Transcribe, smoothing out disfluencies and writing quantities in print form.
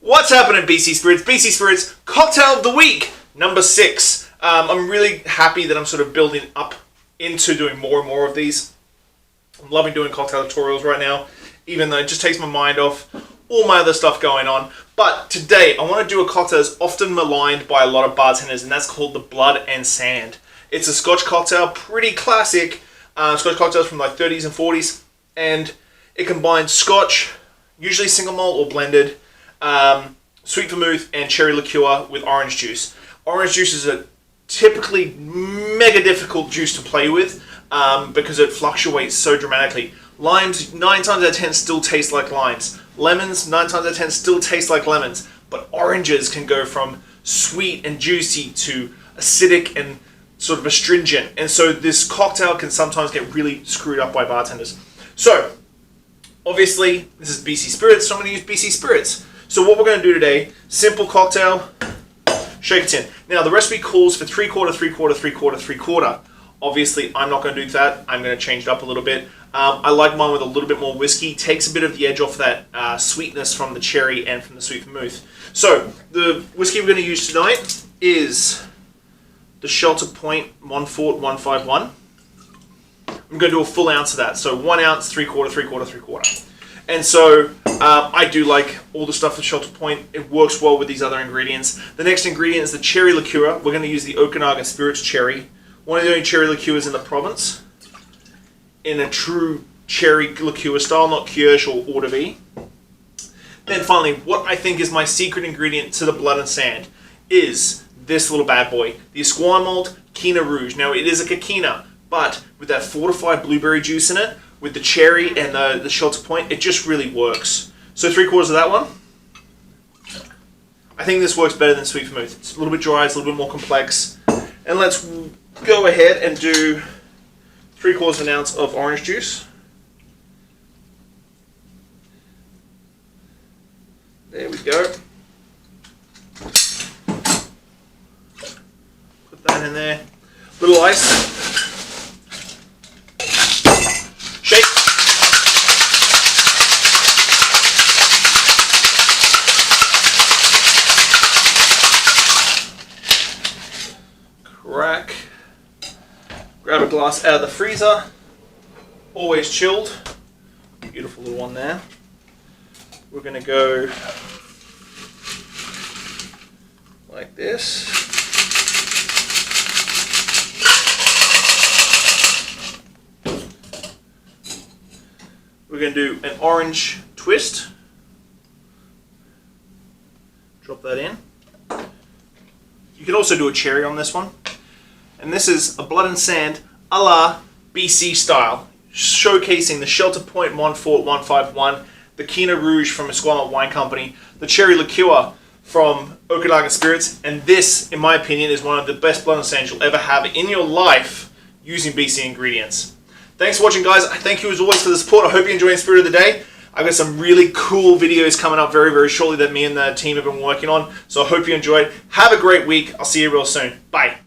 What's happening, BC Spirits? BC Spirits Cocktail of the Week, number 6. I'm really happy that I'm sort of building up into doing more and more of these. I'm loving doing cocktail tutorials right now, even though it just takes my mind off all my other stuff going on. But today, I want to do a cocktail that's often maligned by a lot of bartenders, and that's called the Blood and Sand. It's a Scotch cocktail, pretty classic. Scotch cocktails from like 30s and 40s, and it combines Scotch, usually single malt or blended, sweet vermouth and cherry liqueur with orange juice. Orange juice is a typically mega difficult juice to play with because it fluctuates so dramatically. Limes, 9 times out of 10, still taste like limes. Lemons, 9 times out of 10, still taste like lemons. But oranges can go from sweet and juicy to acidic and sort of astringent. And so this cocktail can sometimes get really screwed up by bartenders. So, obviously, this is BC Spirits, so I'm going to use BC Spirits. So what we're going to do today, simple cocktail, shake it in. Now, the recipe calls for 3/4, 3/4, 3/4, 3/4. Obviously, I'm not going to do that. I'm going to change it up a little bit. I like mine with a little bit more whiskey. Takes a bit of the edge off that sweetness from the cherry and from the sweet vermouth. So, the whiskey we're going to use tonight is the Shelter Point Montfort 151. I'm going to do a full ounce of that. So 1 ounce, 3/4, 3/4, 3/4. And so I do like all the stuff with Shelter Point. It works well with these other ingredients. The next ingredient is the cherry liqueur. We're going to use the Okanagan Spirits cherry. One of the only cherry liqueurs in the province, in a true cherry liqueur style, not Kirsch or Eau de Vie. Then finally, what I think is my secret ingredient to the Blood and Sand is this little bad boy, the Esquimalt Kina Rouge. Now, it is like a Kina, but with that fortified blueberry juice in it, with the cherry and the Shelter Point, it just really works. So 3/4 of that one. I think this works better than sweet vermouth. It's a little bit dry, it's a little bit more complex. And let's go ahead and do 3/4 of an ounce of orange juice. There we go. Put that in there. Little ice. Shake. Crack. Grab a glass out of the freezer. Always chilled. Beautiful little one there. We're going to go like this. We're going to do an orange twist. Drop that in. You can also do a cherry on this one. And this is a Blood and Sand a la BC style, showcasing the Shelter Point Montfort 151, the Kina Rouge from Esquimalt Wine Company, the cherry liqueur from Okanagan Spirits, and this, in my opinion, is one of the best Blood and Sands you'll ever have in your life using BC ingredients. Thanks for watching, guys. I thank you as always for the support. I hope you enjoy the spirit of the day. I've got some really cool videos coming up very, very shortly that me and the team have been working on. So I hope you enjoy it. Have a great week. I'll see you real soon. Bye.